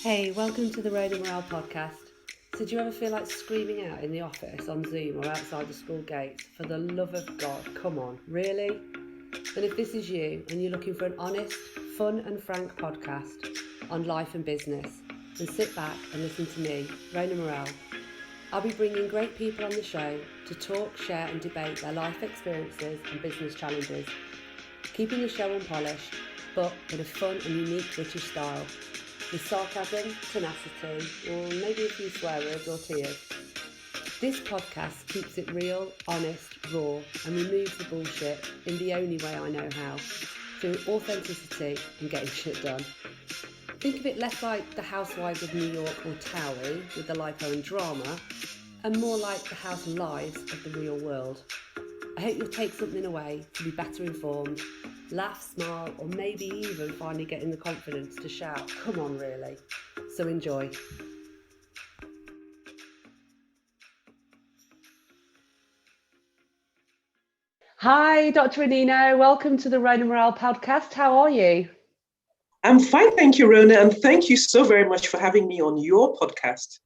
Hey, welcome to the Road and Morale podcast. So do you ever feel like screaming out in the office, on Zoom or outside the school gates? For the love of God, come on, really? Then if this is you and you're looking for an honest, fun and frank podcast on life and business, then sit back and listen to me, Rona Morale. I'll be bringing great people on the show to talk, share and debate their life experiences and business challenges, keeping the show unpolished, but in a fun and unique British style, with sarcasm, tenacity, or maybe a few swear words or tears. This podcast keeps it real, honest, raw, and removes the bullshit in the only way I know how, through authenticity and getting shit done. Think of it less like the Housewives of New York or Towie with the lipo and drama, and more like the house lives of the real world. I hope you'll take something away to be better informed, laugh, smile, or maybe even finally getting the confidence to shout, come on really. So enjoy. Hi, Dr Anino. Welcome to the Road and Morale podcast. How are you? I'm fine, thank you, Rona, and thank you so very much for having me on your podcast.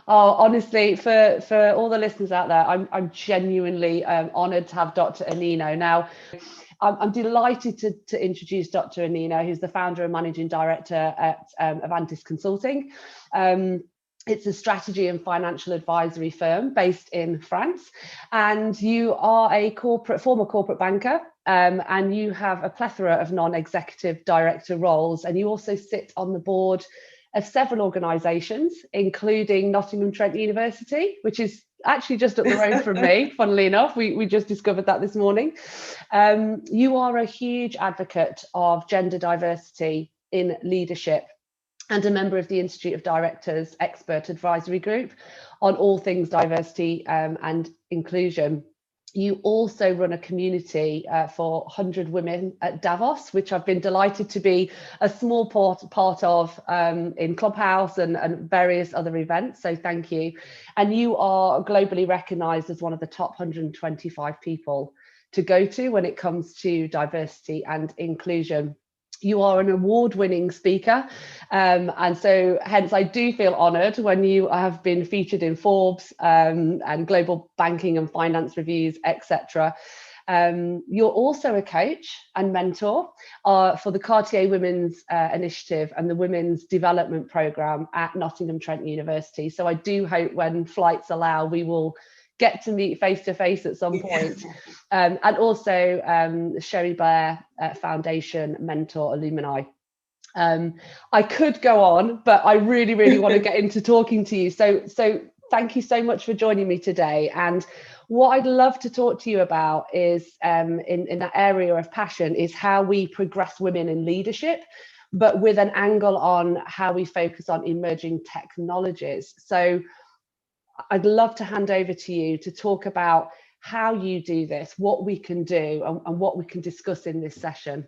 Oh, honestly, for all the listeners out there, I'm genuinely honoured to have Dr Anino. Now, I'm delighted to introduce Dr Anino, who's the founder and managing director at Avandis Consulting. It's a strategy and financial advisory firm based in France, and you are a former corporate banker, and you have a plethora of non-executive director roles, and you also sit on the board of several organisations, including Nottingham Trent University, which is actually just up the road from me, funnily enough. We just discovered that this morning. You are a huge advocate of gender diversity in leadership and a member of the Institute of Directors Expert Advisory Group on all things diversity and inclusion. You also run a community for 100 women at Davos, which I've been delighted to be a small part of in Clubhouse and various other events. So thank you. And you are globally recognised as one of the top 125 people to go to when it comes to diversity and inclusion. You are an award-winning speaker, and so hence I do feel honoured when you have been featured in Forbes and Global Banking and Finance Reviews, etc. You're also a coach and mentor for the Cartier Women's Initiative and the Women's Development Programme at Nottingham Trent University. So I do hope when flights allow, we will get to meet face to face at some point. And also Cherie, Blair Foundation mentor alumni. I could go on, but I really want to get into talking to you. So thank you so much for joining me today. And what I'd love to talk to you about is in that area of passion is how we progress women in leadership, but with an angle on how we focus on emerging technologies. So I'd love to hand over to you to talk about how you do this, what we can do, and what we can discuss in this session.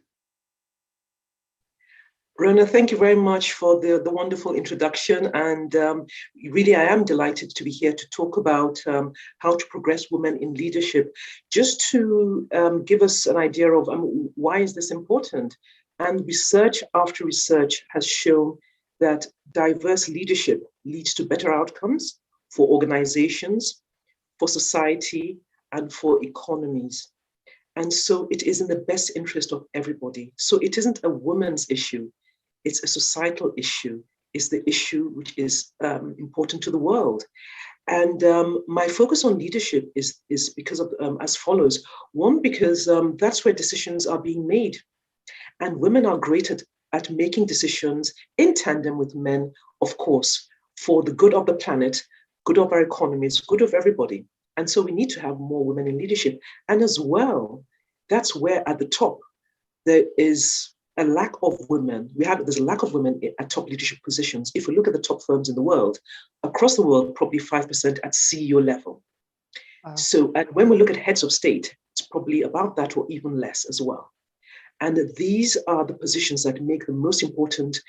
Rona, thank you very much for the wonderful introduction. And really, I am delighted to be here to talk about how to progress women in leadership. Just to give us an idea of why is this important? And research after research has shown that diverse leadership leads to better outcomes for organizations, for society, and for economies. And so it is in the best interest of everybody. So it isn't a woman's issue, it's a societal issue. It's the issue which is important to the world. And my focus on leadership is because of as follows. One, because that's where decisions are being made. And women are great at making decisions in tandem with men, of course, for the good of the planet, good of our economies, good of everybody. And so we need to have more women in leadership. And as well, that's where at the top, there is a lack of women. There's a lack of women at top leadership positions. If we look at the top firms in the world, across the world, probably 5% at CEO level. Wow. So and when we look at heads of state, it's probably about that or even less as well. And these are the positions that make the most important,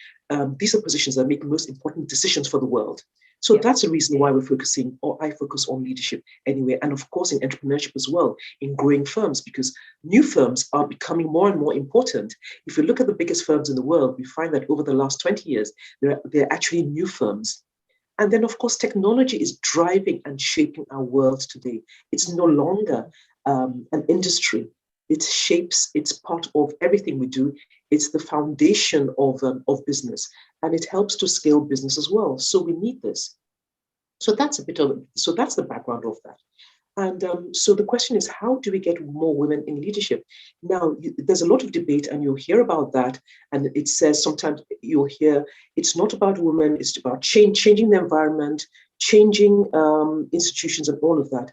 these are positions that make the most important decisions for the world. So Yeah. that's the reason why we're focusing, or I focus on leadership anyway. And of course, in entrepreneurship as well, in growing firms, because new firms are becoming more and more important. If you look at the biggest firms in the world, we find that over the last 20 years, they're actually new firms. And then, of course, technology is driving and shaping our world today. It's no longer an industry. It shapes, it's part of everything we do. It's the foundation of business, and it helps to scale business as well. So we need this. So that's the background of that. And so the question is, how do we get more women in leadership? Now, there's a lot of debate, and you'll hear about that. And it says sometimes you'll hear it's not about women, it's about changing the environment, changing institutions and all of that.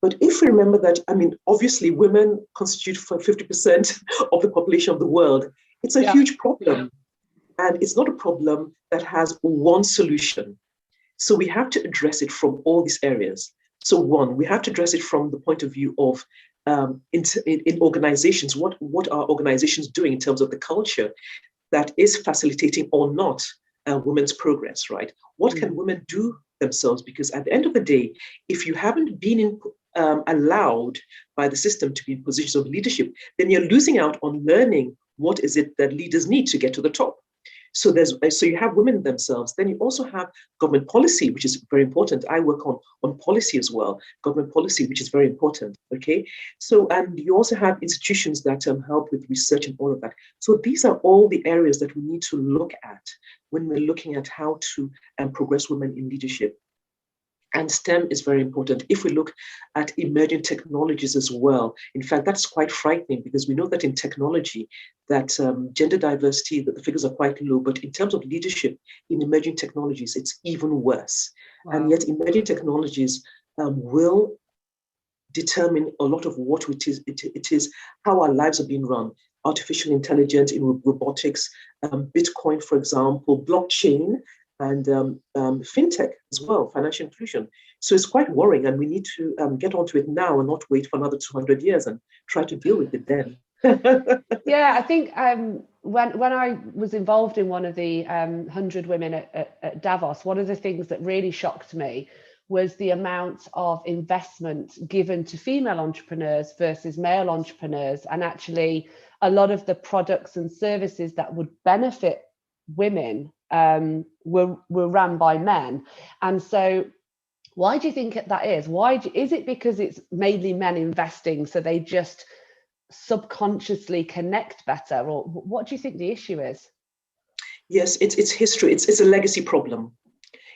But if we remember that, I mean, obviously women constitute for 50% of the population of the world. It's a huge problem. And it's not a problem that has one solution. So we have to address it from all these areas. So one, we have to address it from the point of view of in organizations, what are organizations doing in terms of the culture that is facilitating or not women's progress, right? What can women do themselves? Because at the end of the day, if you haven't been allowed by the system to be in positions of leadership, then you're losing out on learning what is it that leaders need to get to the top. So you have women themselves. Then you also have government policy, which is very important. I work on policy as well, government policy, which is very important. Okay. So, and you also have institutions that help with research and all of that. So these are all the areas that we need to look at when we're looking at how to progress women in leadership. And STEM is very important. If we look at emerging technologies as well, in fact, that's quite frightening, because we know that in technology, that gender diversity, that the figures are quite low, but in terms of leadership in emerging technologies, it's even worse. Wow. And yet emerging technologies will determine a lot of what it is, how our lives are being run. Artificial intelligence in robotics, Bitcoin, for example, blockchain, and fintech as well, financial inclusion. So it's quite worrying, and we need to get onto it now and not wait for another 200 years and try to deal with it then. Yeah, I think when I was involved in one of the 100 women at Davos, one of the things that really shocked me was the amount of investment given to female entrepreneurs versus male entrepreneurs. And actually, a lot of the products and services that would benefit women were run by men. And so why do you think that is? Is it because it's mainly men investing, so they just subconsciously connect better? Or what do you think the issue is? Yes, it's history. It's a legacy problem.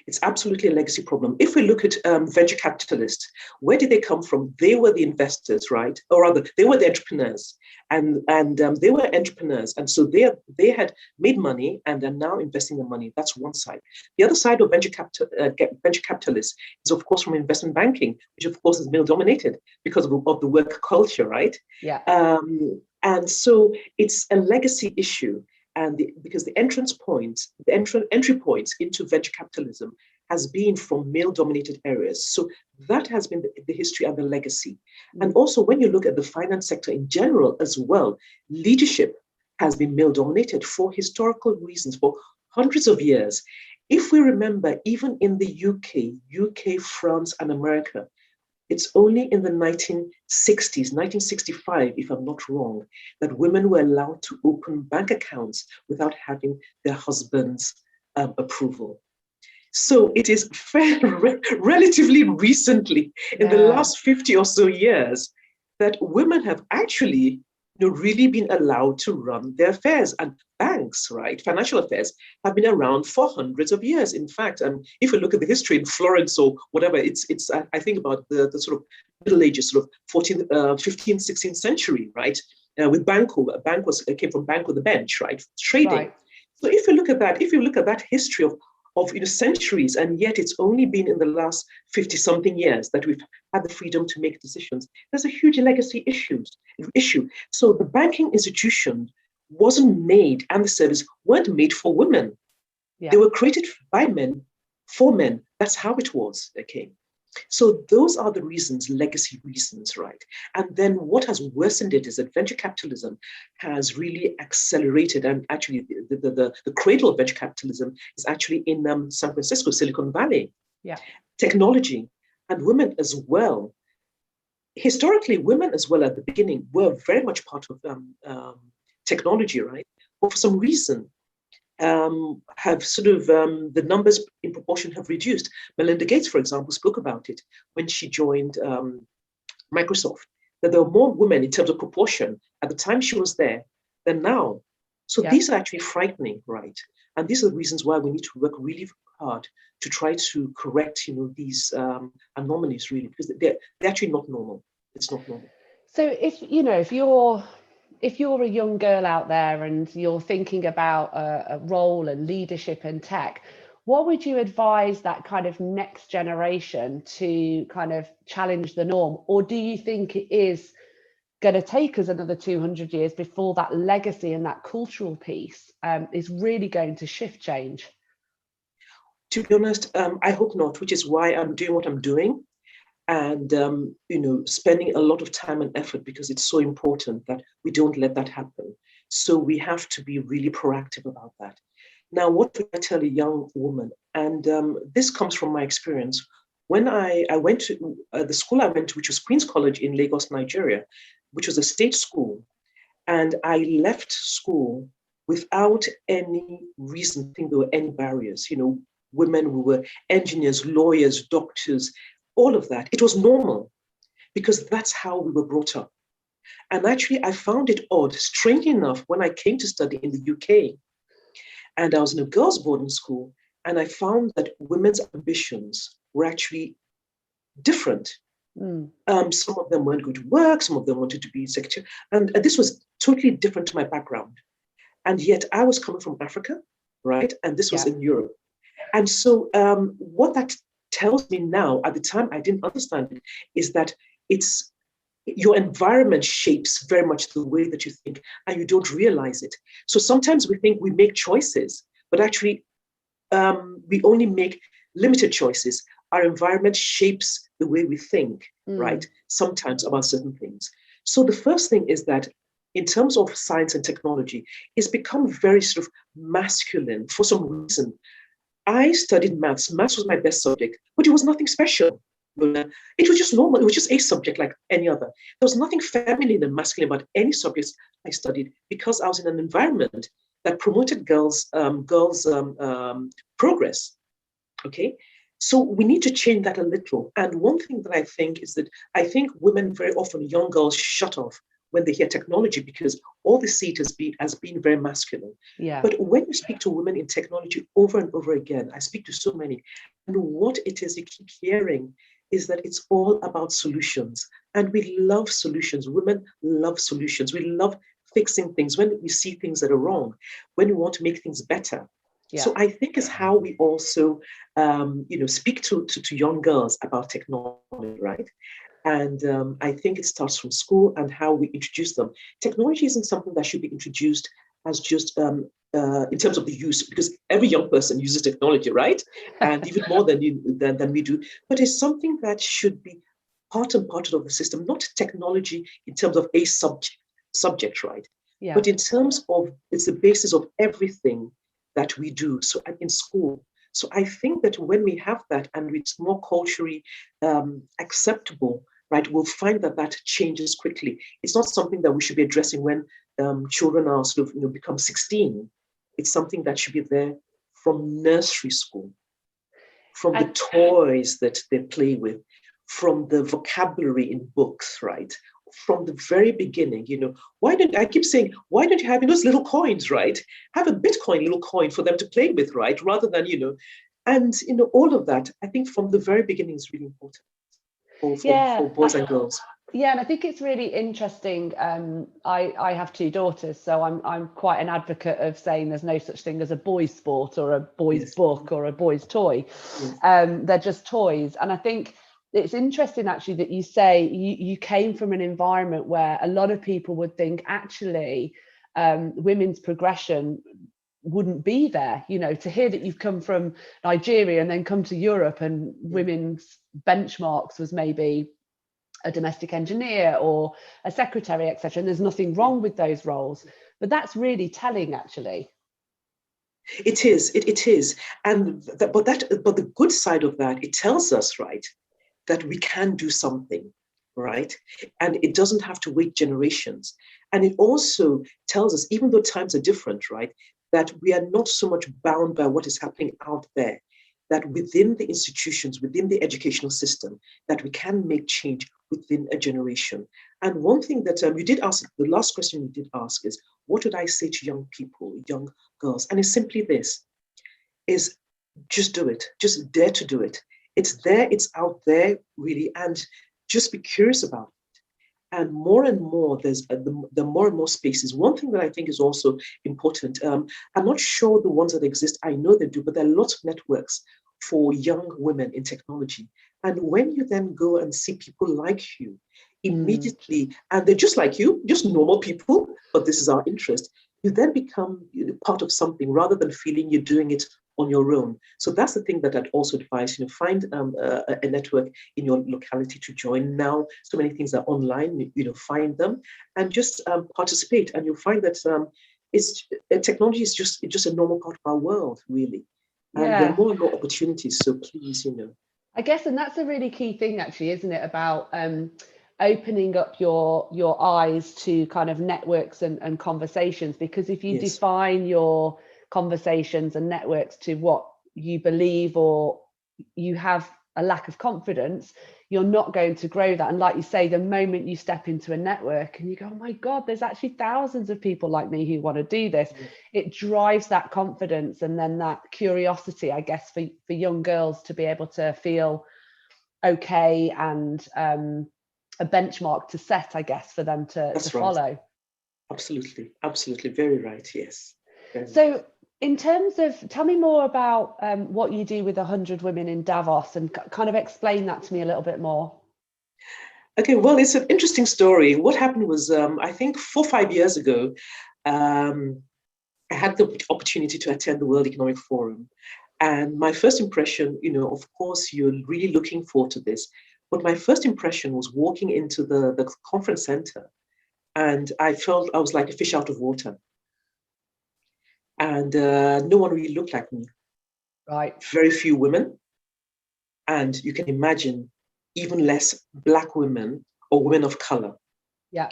It's absolutely a legacy problem. If we look at venture capitalists, where did they come from? They were the investors, right? Or rather, they were the entrepreneurs, and they were entrepreneurs, and so they had made money and are now investing the money. That's one side. The other side of venture capitalists is, of course, from investment banking, which of course is male dominated because of the work culture, right? Yeah. And so it's a legacy issue. And because the entry points into venture capitalism has been from male-dominated areas. So that has been the history and the legacy. Mm-hmm. And also, when you look at the finance sector in general as well, leadership has been male-dominated for historical reasons for hundreds of years. If we remember, even in the UK, France, and America, it's only in the 1960s, 1965, if I'm not wrong, that women were allowed to open bank accounts without having their husband's approval. So it is relatively recently, in the last 50 or so years, that women have actually really been allowed to run their affairs. And banks, right, financial affairs, have been around for hundreds of years. In fact, if you look at the history in Florence or whatever, it's I think about the sort of Middle Ages, sort of 15th, 16th century, right? With Banco, came from Banco the bench, right? Trading. Right. So if you look at that history of centuries, and yet it's only been in the last 50-something years that we've had the freedom to make decisions. There's a huge legacy issue. So the banking institution wasn't made, and the service weren't made for women. Yeah. They were created by men, for men. That's how it was, okay? So those are the reasons, legacy reasons, right? And then what has worsened it is that venture capitalism has really accelerated, and actually the cradle of venture capitalism is actually in San Francisco, Silicon Valley. Yeah. Technology and women as well. Historically, women as well at the beginning were very much part of technology, right? But for some reason, have sort of the numbers in proportion have reduced. Melinda Gates, for example, spoke about it when she joined Microsoft, that there were more women in terms of proportion at the time she was there than now. So these are actually frightening, right? And these are the reasons why we need to work really hard to try to correct, these anomalies, really, because they're actually not normal. It's not normal. So if you're a young girl out there and you're thinking about a role and leadership in tech, what would you advise that kind of next generation to kind of challenge the norm? Or do you think it is going to take us another 200 years before that legacy and that cultural piece is really going to shift change? To be honest, I hope not, which is why I'm doing what I'm doing. And, spending a lot of time and effort, because it's so important that we don't let that happen. So we have to be really proactive about that. Now, what would I tell a young woman? And this comes from my experience. When I went to the school I went to, which was Queen's College in Lagos, Nigeria, which was a state school, and I left school without any reason to think there were any barriers. Women who were engineers, lawyers, doctors, all of that. It was normal because that's how we were brought up. And actually, I found it odd, strangely enough, when I came to study in the UK and I was in a girls' boarding school, and I found that women's ambitions were actually different. Some of them weren't going to work, some of them wanted to be secretary. And this was totally different to my background. And yet I was coming from Africa, right? And this was in Europe. And so what that tells me now, at the time I didn't understand it, is that it's your environment shapes very much the way that you think, and you don't realize it. So sometimes we think we make choices, but actually we only make limited choices. Our environment shapes the way we think, right? Sometimes about certain things. So the first thing is that in terms of science and technology, it's become very sort of masculine for some reason. I studied maths. Maths was my best subject, but it was nothing special. It was just normal. It was just a subject like any other. There was nothing feminine and masculine about any subjects I studied because I was in an environment that promoted girls' progress. Okay, so we need to change that a little. And one thing that I think is that I think women very often, young girls, shut off when they hear technology because all they see it as being very masculine. Yeah. But when you speak to women in technology over and over again, I speak to so many, and what it is you keep hearing is that it's all about solutions. And we love solutions. Women love solutions. We love fixing things when we see things that are wrong, when we want to make things better. Yeah. So I think is how we also, speak to young girls about technology, right? And I think it starts from school and how we introduce them. Technology isn't something that should be introduced as just in terms of the use, because every young person uses technology, right? And even more than we do. But it's something that should be part and parcel of the system, not technology in terms of a subject, right? Yeah. But in terms of, it's the basis of everything that we do. So in school. So I think that when we have that and it's more culturally acceptable, right, we'll find that changes quickly. It's not something that we should be addressing when children are sort of, become 16. It's something that should be there from nursery school, from the toys that they play with, from the vocabulary in books, right? From the very beginning, why don't you have those little coins, right? Have a Bitcoin little coin for them to play with, right? Rather than, and all of that, I think from the very beginning is really important for boys and girls. Yeah, and I think it's really interesting. I have two daughters, so I'm quite an advocate of saying there's no such thing as a boys' sport or a boys' book or a boys' toy. They're just toys. And I think it's interesting actually that you say you came from an environment where a lot of people would think actually women's progression wouldn't be there. To hear that you've come from Nigeria and then come to Europe and women's benchmarks was maybe a domestic engineer or a secretary, etc. And there's nothing wrong with those roles, but that's really telling actually. It is, it is. And but the good side of that, it tells us, right, that we can do something, right? And it doesn't have to wait generations. And it also tells us, even though times are different, right, that we are not so much bound by what is happening out there, that within the institutions, within the educational system, that we can make change within a generation. And one thing that you did ask, the last question you did ask is, what would I say to young people, young girls? And it's simply this, is just do it, just dare to do it. It's there, it's out there, really, and just be curious about it. And more, there's the more and more spaces. One thing that I think is also important, I'm not sure the ones that exist, I know they do, but there are lots of networks for young women in technology. And when you then go and see people like you, immediately, and they're just like you, just normal people, but this is our interest, you then become part of something rather than feeling you're doing it on your own. So that's the thing that I'd also advise, find a network in your locality to join. Now, so many things are online, find them and just participate. And you'll find that technology is just a normal part of our world, really. And there are more and more opportunities. So please, I guess, and that's a really key thing, actually, isn't it? About opening up your eyes to kind of networks and conversations, because if you define your conversations and networks to what you believe, or you have a lack of confidence, you're not going to grow that. And like you say, the moment you step into a network and you go, oh my God, there's actually thousands of people like me who want to do this, it drives that confidence and then that curiosity, I guess, for young girls to be able to feel okay, and a benchmark to set, I guess, for them to follow. Absolutely. Very right. Yes. So in terms of, tell me more about what you do with 100 women in Davos, and kind of explain that to me a little bit more. Okay, well, it's an interesting story. What happened was, I think 4 or 5 years ago, I had the opportunity to attend the World Economic Forum. And my first impression, of course, you're really looking forward to this. But my first impression was walking into the conference center, and I felt I was like a fish out of water. And no one really looked like me. Right. Very few women. And you can imagine even less Black women or women of color. Yeah.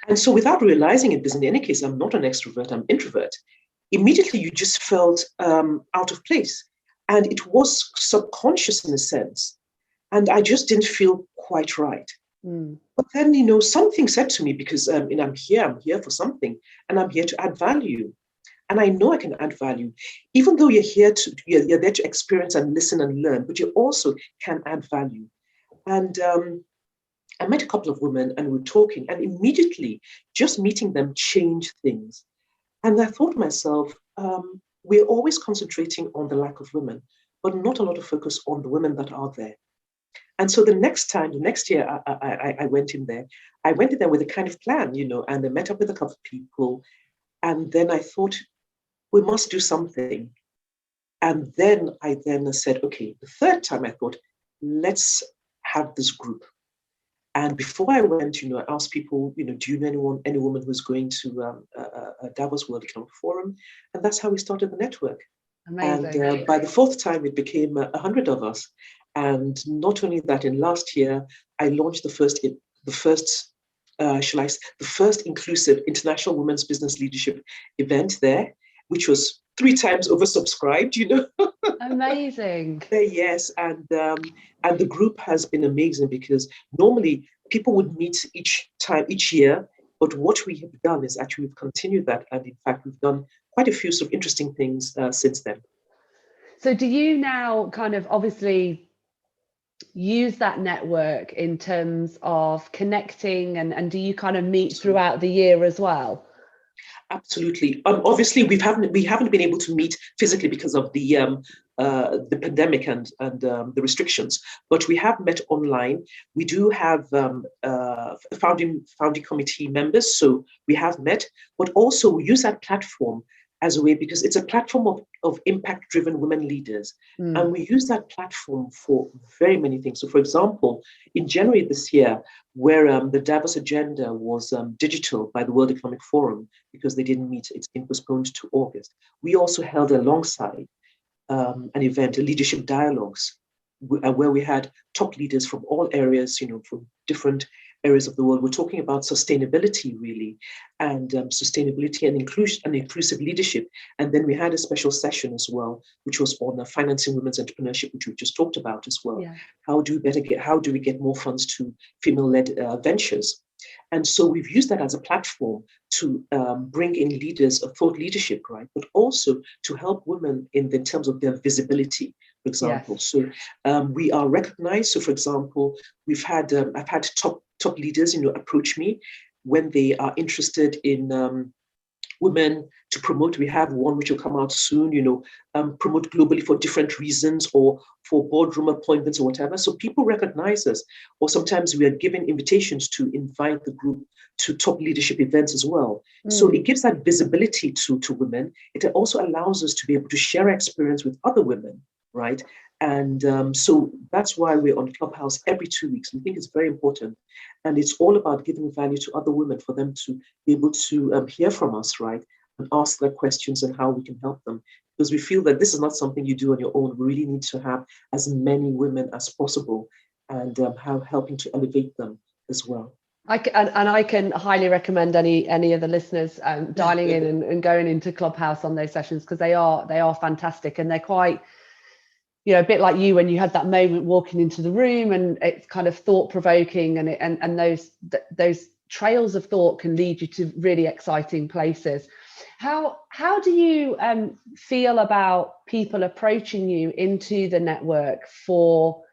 And so without realizing it, because in any case, I'm not an extrovert, I'm introvert, immediately you just felt out of place. And it was subconscious in a sense. And I just didn't feel quite right. But then, something said to me, because I'm here for something, and I'm here to add value. And I know I can add value, even though you're there to experience and listen and learn, but you also can add value. And I met a couple of women and we were talking, and immediately just meeting them changed things. And I thought to myself, we're always concentrating on the lack of women, but not a lot of focus on the women that are there. And so the next year I went in there, with a kind of plan, and I met up with a couple of people. And then I thought, we must do something. And then I said, okay, the third time I thought, let's have this group. And before I went, I asked people, do you know any woman who's going to a Davos World Economic Forum? And that's how we started the network. Amazing. And by the fourth time, it became 100 of us. And not only that, in last year, I launched the first inclusive International Women's Business Leadership event there, which was 3 times oversubscribed, Amazing. Yes, and the group has been amazing, because normally people would meet each year, but what we have done is actually we've continued that, and in fact we've done quite a few sort of interesting things since then. So do you now kind of obviously use that network in terms of connecting, and do you kind of meet throughout the year as well? Absolutely. Obviously, we haven't been able to meet physically because of the pandemic and the restrictions, but we have met online. We do have founding committee members, so we have met, but also we use that platform as a way, because it's a platform of impact-driven women leaders. And we use that platform for very many things. So for example, in January this year, where the Davos agenda was digital by the World Economic Forum because they didn't meet, it's been postponed to August. We also held alongside an event, a leadership dialogues, where we had top leaders from all areas, from different areas of the world. We're talking about sustainability, really, and sustainability and inclusive leadership. And then we had a special session as well, which was on financing women's entrepreneurship, which we just talked about as well. Yeah. How do we get more funds to female-led ventures? And so we've used that as a platform to bring in leaders of thought leadership, right? But also to help women in terms of their visibility, for example. Yes. So we are recognized. So, for example, I've had top leaders, approach me when they are interested in women to promote. We have one which will come out soon, promote globally for different reasons or for boardroom appointments or whatever. So people recognize us, or sometimes we are given invitations to invite the group to top leadership events as well. So it gives that visibility to women. It also allows us to be able to share experience with other women, right? And so that's why we're on Clubhouse every 2 weeks. We think it's very important. And it's all about giving value to other women for them to be able to hear from us, right? And ask their questions and how we can help them. Because we feel that this is not something you do on your own. We really need to have as many women as possible and helping to elevate them as well. I can highly recommend any of the listeners dialing in and going into Clubhouse on those sessions, because they are fantastic, and they're quite, a bit like you when you had that moment walking into the room, and it's kind of thought provoking, and those trails of thought can lead you to really exciting places. How do you feel about people approaching you into the network for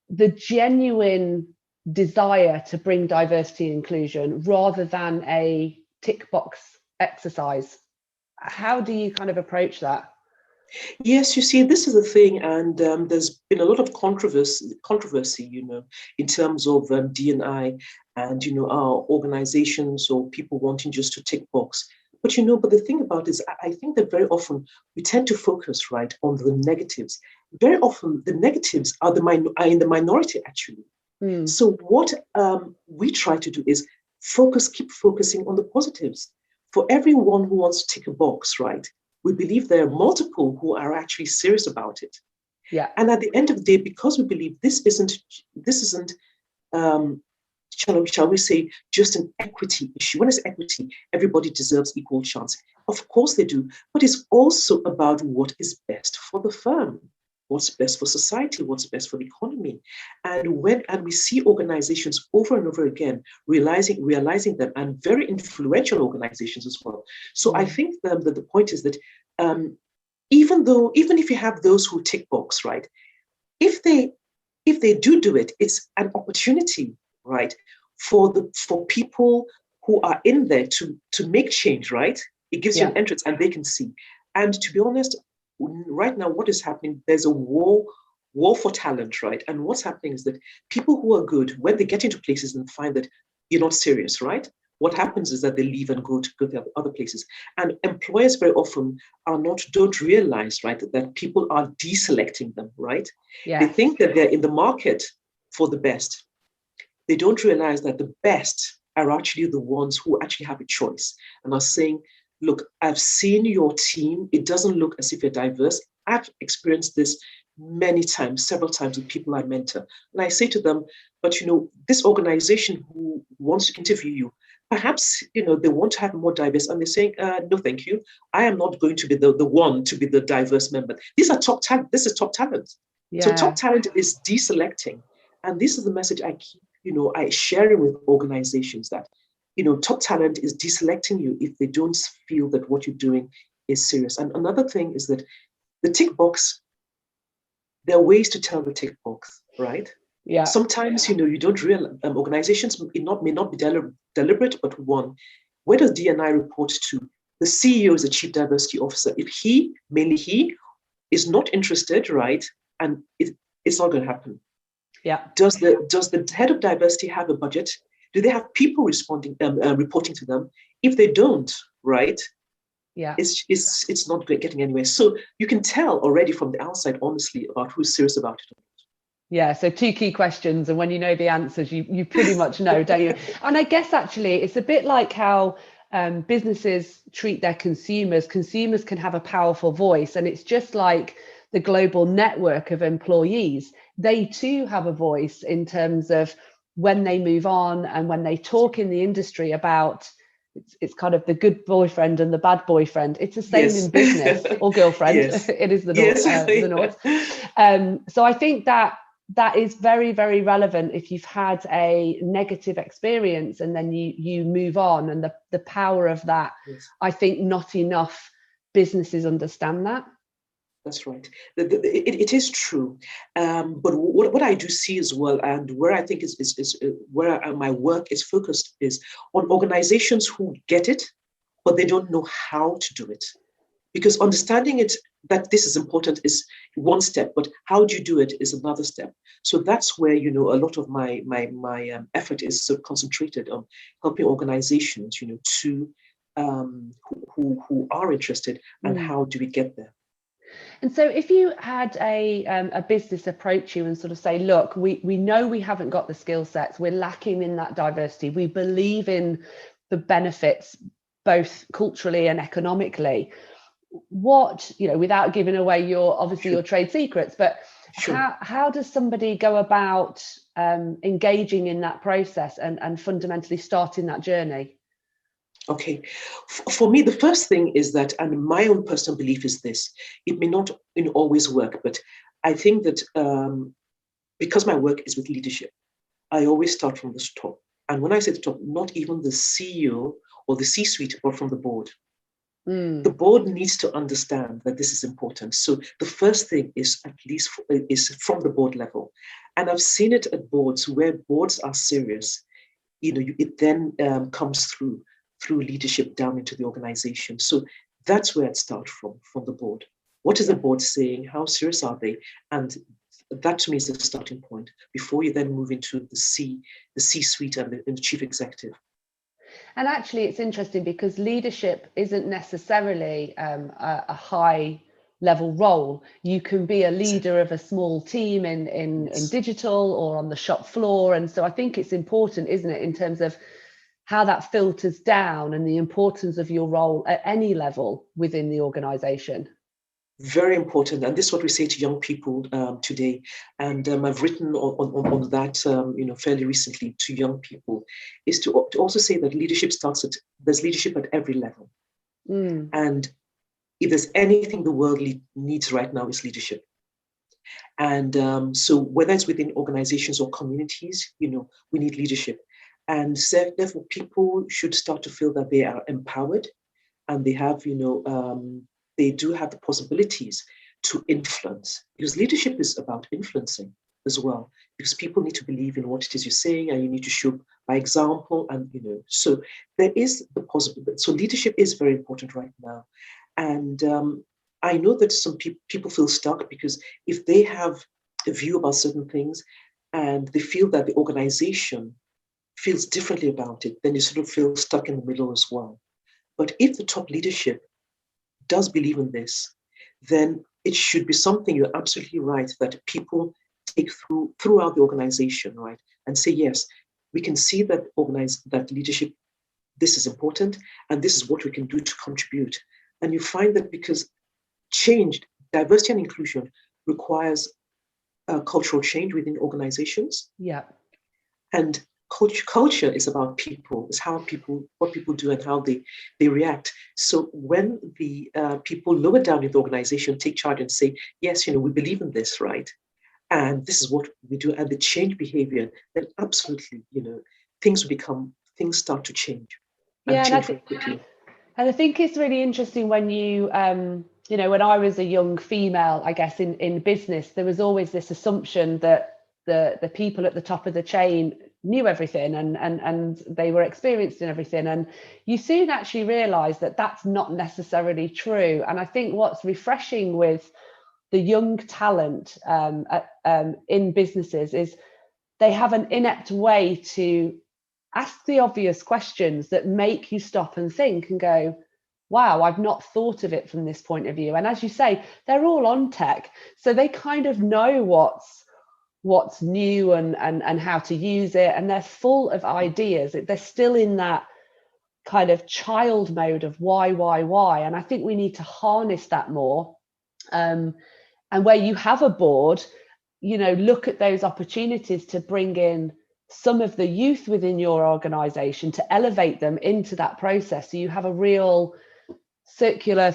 the genuine desire to bring diversity and inclusion rather than a tick box exercise? How do you kind of approach that? Yes, you see, this is the thing, and there's been a lot of controversy, in terms of D&I and our organizations or people wanting just to tick box. But but the thing about it is, I think that very often we tend to focus right on the negatives. Very often, the negatives are in the minority actually. So what we try to do is keep focusing on the positives. For everyone who wants to tick a box, right? We believe there are multiple who are actually serious about it. Yeah. And at the end of the day, because we believe this isn't shall we say, just an equity issue. When it's equity, everybody deserves equal chance. Of course they do, but it's also about what is best for the firm, what's best for society, what's best for the economy. And we see organizations over and over again realizing them, and very influential organizations as well. So I think that the point is that even if you have those who tick box, right, if they do it, it's an opportunity, right, for people who are in there to make change, right? It gives you an entrance and they can see. And to be honest, right now, what is happening, there's a war for talent, right? And what's happening is that people who are good, when they get into places and find that you're not serious, right? What happens is that they leave and go to other places. And employers very often don't realize, right, that people are deselecting them, right? Yes. They think that they're in the market for the best. They don't realize that the best are actually the ones who actually have a choice and are saying, look, I've seen your team. It doesn't look as if you're diverse. I've experienced this many times, several times with people I mentor. And I say to them, but this organization who wants to interview you, perhaps, they want to have more diverse. And they're saying, no, thank you. I am not going to be the one to be the diverse member. These are top talent. This is top talent. Yeah. So top talent is deselecting. And this is the message I keep, I share with organizations that, top talent is deselecting you if they don't feel that what you're doing is serious. And another thing is that the tick box, there are ways to tell the tick box, right? Yeah. Sometimes, you don't realize, organizations may not be deliberate, but one, where does D&I report to? The CEO is the chief diversity officer. If mainly he, is not interested, right? And it's not going to happen. Yeah. Does the head of diversity have a budget? Do they have people reporting to them? If they don't, right, Yeah. It's not getting anywhere. So you can tell already from the outside, honestly, about who's serious about it. Yeah, so two key questions, and when you know the answers, you pretty much know, don't you? And I guess actually it's a bit like how businesses treat their consumers. Consumers can have a powerful voice, and it's just like the global network of employees. They too have a voice in terms of when they move on and when they talk in the industry about it's kind of the good boyfriend and the bad boyfriend. It's the same in business, or girlfriend. Yes. It is the Yes. the north. So I think that is very, very relevant if you've had a negative experience and then you move on, and the power of that. Yes. I think not enough businesses understand that. That's right. It is true. But what I do see as well, and where I think is where my work is focused, is on organizations who get it, but they don't know how to do it. Because understanding it, that this is important, is one step, but how do you do it is another step. So that's where, a lot of my effort is sort of concentrated on helping organizations, to who are interested, and how do we get there. And so if you had a business approach you and sort of say, look, we know we haven't got the skill sets, we're lacking in that diversity, we believe in the benefits both culturally and economically, what, without giving away your trade secrets, but how does somebody go about engaging in that process and fundamentally starting that journey? Okay, for me, the first thing is that, and my own personal belief is this: it may not always work, but I think that because my work is with leadership, I always start from the top. And when I say the top, not even the CEO or the C-suite, but from the board. The board needs to understand that this is important. So the first thing is is from the board level. And I've seen it at boards where boards are serious. It then comes through leadership down into the organization. So that's where it starts from the board. What is the board saying? How serious are they? And that to me is the starting point before you then move into the C-suite and the chief executive. And actually, it's interesting because leadership isn't necessarily a high level role. You can be a leader of a small team in digital or on the shop floor. And so I think it's important, isn't it, in terms of how that filters down and the importance of your role at any level within the organization. Very important, and this is what we say to young people today. And I've written on that, fairly recently to young people, is to also say that leadership there's leadership at every level. And if there's anything the world needs right now, is leadership. And so whether it's within organizations or communities, we need leadership. And so therefore, people should start to feel that they are empowered, and they have, they do have the possibilities to influence, because leadership is about influencing as well, because people need to believe in what it is you're saying, and you need to show by example. And so there is the possibility. So leadership is very important right now. And I know that some people feel stuck, because if they have a view about certain things and they feel that the organization feels differently about it, then you sort of feel stuck in the middle as well. But if the top leadership does believe in this, then it should be something, you're absolutely right, that people take throughout the organization, right? And say, yes, we can see that that leadership, this is important, and this is what we can do to contribute. And you find that because change, diversity and inclusion requires cultural change within organizations. Yeah. And culture is about people, is what people do and how they react. So when the people lower down in the organization take charge and say, yes, we believe in this, right? And this is what we do, and they change behavior, then absolutely, things start to change. And change very quickly. And I think it's really interesting when you, when I was a young female, I guess, in business, there was always this assumption that the people at the top of the chain knew everything and they were experienced in everything. And you soon actually realize that that's not necessarily true. And I think what's refreshing with the young talent in businesses is they have an inept way to ask the obvious questions that make you stop and think and go, wow, I've not thought of it from this point of view. And as you say, they're all on tech, so they kind of know what's new and how to use it, and they're full of ideas. They're still in that kind of child mode of why, and I think we need to harness that more. And where you have a board, look at those opportunities to bring in some of the youth within your organization, to elevate them into that process, so you have a real circular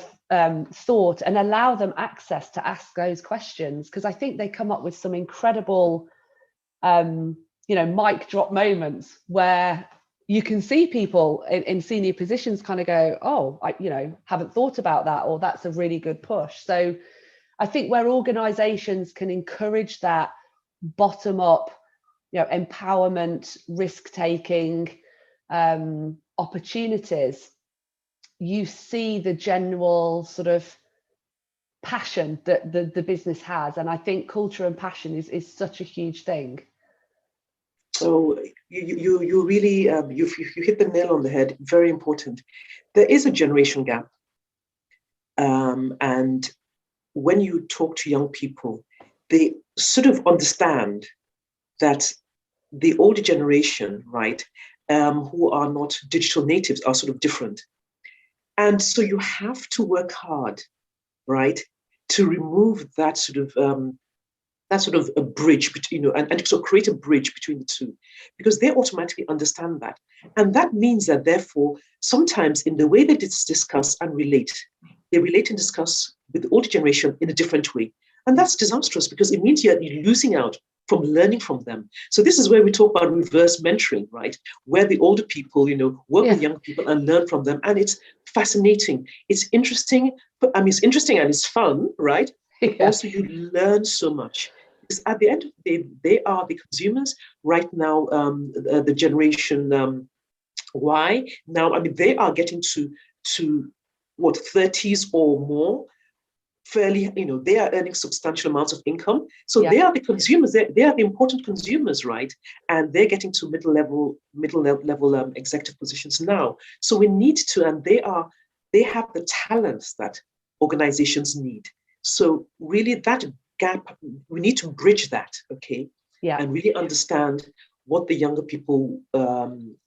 thought and allow them access to ask those questions, because I think they come up with some incredible mic drop moments where you can see people in senior positions kind of go, oh, I haven't thought about that, or that's a really good push. So I think where organizations can encourage that bottom up, empowerment, risk taking opportunities, you see the general sort of passion that the business has. And I think culture and passion is such a huge thing. So you really you hit the nail on the head. Very important. There is a generation gap, and when you talk to young people, they sort of understand that the older generation, right, who are not digital natives, are sort of different, and so you have to work hard, right, to remove that sort of a bridge between, and so create a bridge between the two, because they automatically understand that. And that means that, therefore, sometimes in the way they discuss and relate, they relate and discuss with the older generation in a different way. And that's disastrous, because it means you're losing out from learning from them. So this is where we talk about reverse mentoring, right? Where the older people, work with young people and learn from them. And it's fascinating. It's interesting. It's interesting and it's fun, right? But also you learn so much. Because at the end of the day, they are the consumers right now. The generation Y now. They are getting to what, 30s or more. Fairly, they are earning substantial amounts of income. So they are the consumers. They are the important consumers, right? And they're getting to middle level executive positions now. So we need to, and they have the talents that organizations need. So really, that gap, we need to bridge that, okay? And really understand what the younger people,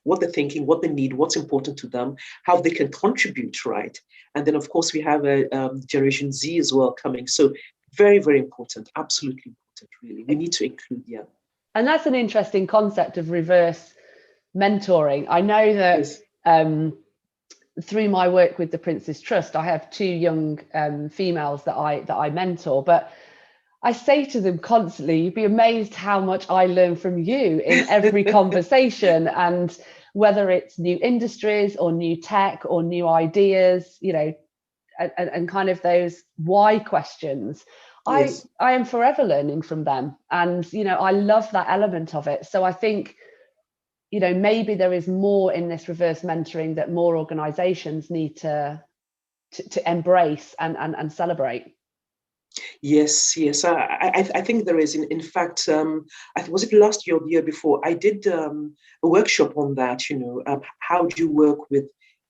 what they're thinking, what they need, what's important to them, how they can contribute, right? And then, of course, we have a Generation Z as well coming. So very, very important, absolutely important, really. We need to include, And that's an interesting concept of reverse mentoring. I know that through my work with the Prince's Trust, I have two young females that I mentor, but I say to them constantly, you'd be amazed how much I learn from you in every conversation, and whether it's new industries or new tech or new ideas, and kind of those why questions. Yes. I am forever learning from them, and I love that element of it. So I think maybe there is more in this reverse mentoring that more organizations need to embrace and celebrate. Yes. I think there is. In fact, was it last year or the year before? I did a workshop on that. How do you work with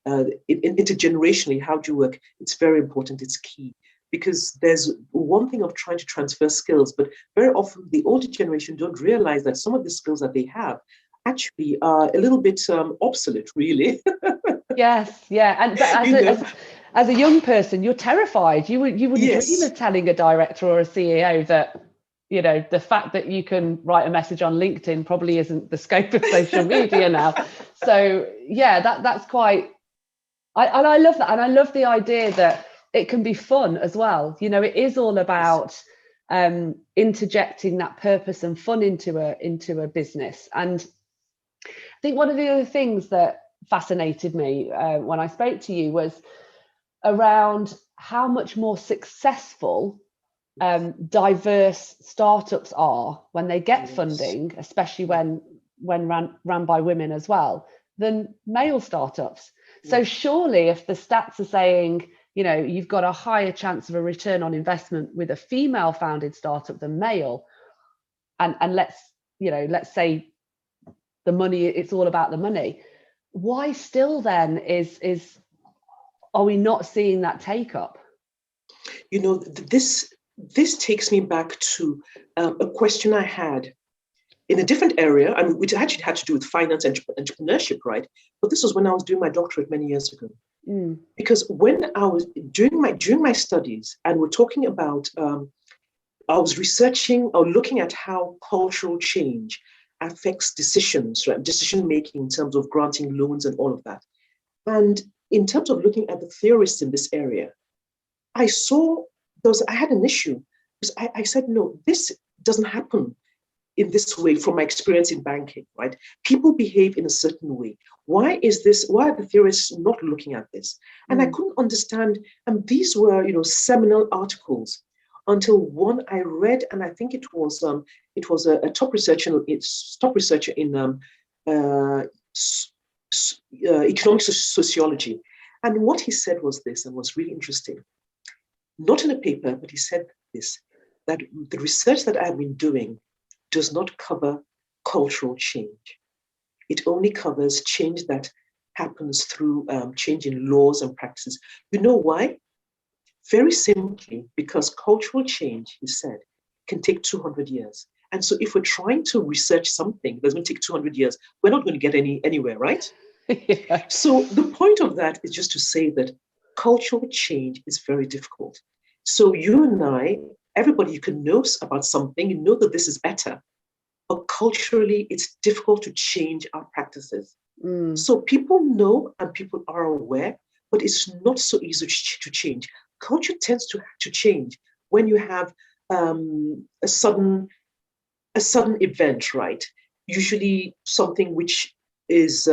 intergenerationally? How do you work? It's very important. It's key, because there's one thing of trying to transfer skills, but very often the older generation don't realize that some of the skills that they have actually are a little bit obsolete, really. Yes, and but as a young person, you're terrified. You wouldn't dream of telling a director or a CEO that the fact that you can write a message on LinkedIn probably isn't the scope of social media now. So that's quite. I love that, and I love the idea that it can be fun as well. It is all about interjecting that purpose and fun into a business. And I think one of the other things that fascinated me when I spoke to you was around how much more successful diverse startups are when they get funding, especially when ran by women as well, than male startups. So surely if the stats are saying, you've got a higher chance of a return on investment with a female founded startup than male, and let's say the money, it's all about the money, why still then is are we not seeing that take up? You know, this takes me back to a question I had in a different area, I mean, which actually had to do with finance and entrepreneurship, right? But this was when I was doing my doctorate many years ago. Because when I was during my studies, and we're talking about, I was researching or looking at how cultural change affects decisions, right? Decision making in terms of granting loans and all of that. And in terms of looking at the theorists in this area, I had an issue because I said, no, this doesn't happen in this way from my experience in banking, right? People behave in a certain way. Why are the theorists not looking at this? And I couldn't understand, and these were, seminal articles until one I read, and I think it was a top researcher in economic sociology. And what he said was this, and was really interesting. Not in a paper, but he said this, that the research that I've been doing does not cover cultural change. It only covers change that happens through change in laws and practices. You know why? Very simply, because cultural change, he said, can take 200 years. And so if we're trying to research something that's going to take 200 years, we're not going to get anywhere, right? Yeah. So the point of that is just to say that cultural change is very difficult. So you and I, everybody, you can know about something, you know that this is better, but culturally, it's difficult to change our practices. So people know and people are aware, but it's not so easy to change. Culture tends to change when you have a sudden event, right? Usually something which is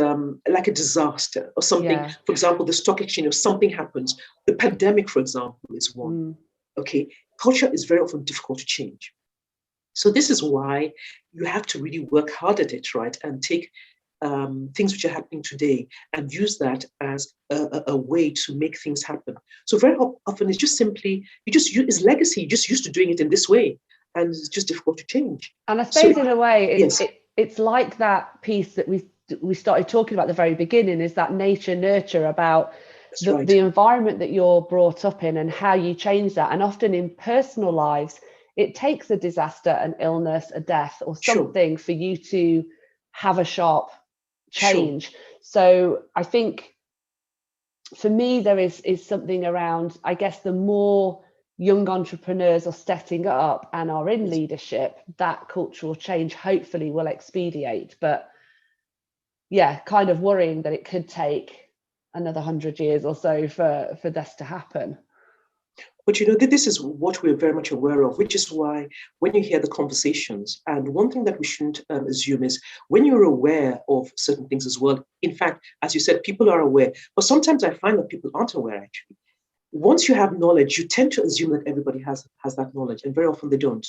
like a disaster or something. Yeah. For example, the stock exchange, or something happens. The pandemic, for example, is one. Okay, culture is very often difficult to change. So this is why you have to really work hard at it, right? And take things which are happening today and use that as a way to make things happen. So very often it's just simply, it's legacy, you're just used to doing it in this way, and it's just difficult to change. And I suppose in a way, it's like that piece that we started talking about at the very beginning, is that nature nurture, about the environment that you're brought up in and how you change that. And often in personal lives, it takes a disaster, an illness, a death, or something for you to have a sharp change. So I think for me, there is something around, I guess, the more young entrepreneurs are stepping up and are in leadership, that cultural change hopefully will expedite. But yeah, kind of worrying that it could take another 100 years or so for this to happen. But this is what we're very much aware of, which is why when you hear the conversations, and one thing that we shouldn't assume is when you're aware of certain things as well. In fact, as you said, people are aware, but sometimes I find that people aren't aware actually. Once you have knowledge, you tend to assume that everybody has that knowledge, and very often they don't.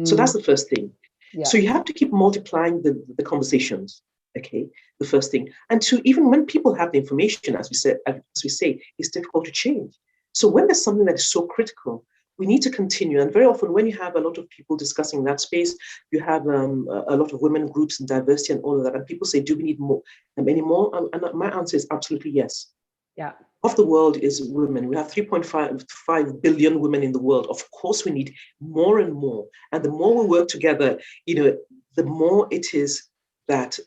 So that's the first thing. Yeah. So you have to keep multiplying the conversations. Okay, the first thing. And two, even when people have the information, as we say, it's difficult to change. So when there's something that is so critical, we need to continue. And very often when you have a lot of people discussing that space, you have a lot of women groups and diversity and all of that. And people say, do we need more? Any more? And my answer is absolutely yes. Yeah. Half the world is women. We have 3.5 billion women in the world. Of course, we need more and more. And the more we work together, the more it is that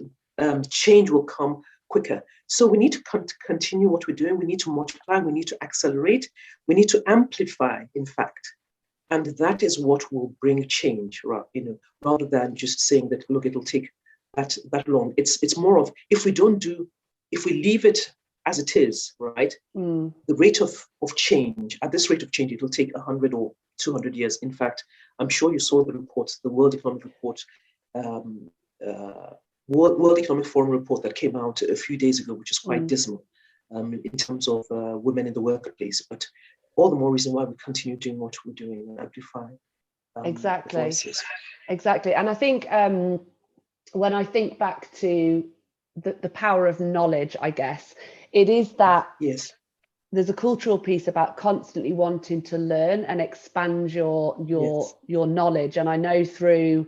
change will come quicker. So we need to continue what we're doing. We need to multiply. We need to accelerate. We need to amplify, in fact. And that is what will bring change, rather than just saying that, look, it'll take that long. It's more of, if we leave it as it is, right? The rate of change, at this rate of change, it'll take 100 or 200 years. In fact, I'm sure you saw the reports, the World Economic Report, World Economic Forum report that came out a few days ago, which is quite dismal in terms of women in the workplace. But all the more reason why we continue doing what we're doing and amplify voices. Exactly. And I think when I think back to the power of knowledge, I guess, it is that there's a cultural piece about constantly wanting to learn and expand your knowledge. And I know through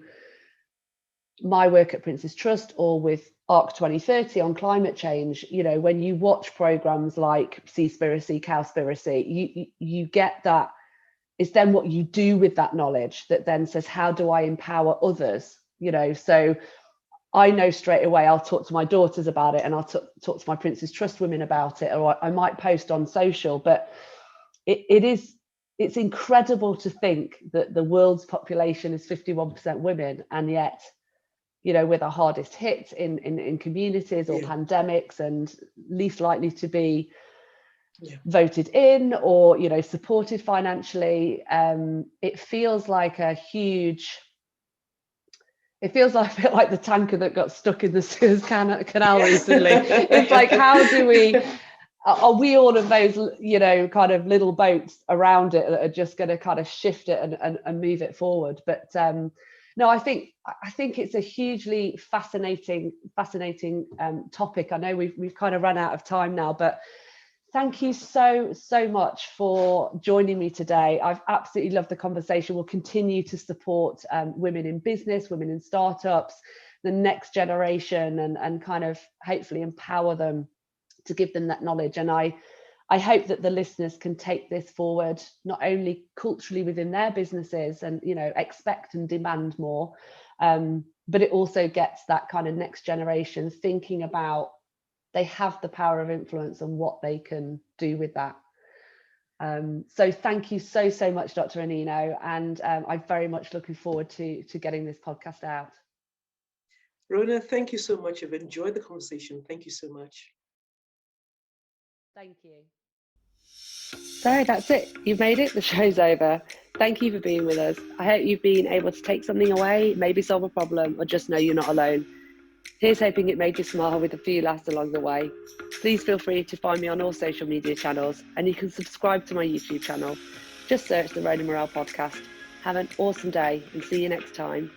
my work at Prince's Trust or with ARC 2030 on climate change, you know, when you watch programs like Seaspiracy, Cowspiracy, you get that. It's then what you do with that knowledge that then says, how do I empower others? You know, so I know straight away, I'll talk to my daughters about it, and I'll talk to my Prince's Trust women about it, or I might post on social. But it's incredible to think that the world's population is 51% women, and yet, you know, we're the hardest hit in communities or pandemics, and least likely to be voted in or, you know, supported financially. It feels like a huge. It feels like a bit like the tanker that got stuck in the Suez Canal recently. It's like, how do we? Are we all of those, you know, kind of little boats around it that are just going to kind of shift it and move it forward? But no, I think it's a hugely fascinating topic. I know we've kind of run out of time now, but thank you so much for joining me today. I've absolutely loved the conversation. We'll continue to support women in business, women in startups, the next generation, and kind of hopefully empower them to give them that knowledge. And I hope that the listeners can take this forward, not only culturally within their businesses and, you know, expect and demand more, but it also gets that kind of next generation thinking about they have the power of influence and what they can do with that. So thank you so much, Dr. Anino, and I'm very much looking forward to getting this podcast out. Rona, thank you so much. I've enjoyed the conversation. Thank you so much. Thank you. So that's it. You've made it. The show's over. Thank you for being with us. I hope you've been able to take something away, maybe solve a problem, or just know you're not alone. Here's hoping it made you smile with a few laughs along the way. Please feel free to find me on all social media channels, and you can subscribe to my YouTube channel. Just search the Rona Morel podcast. Have an awesome day and see you next time.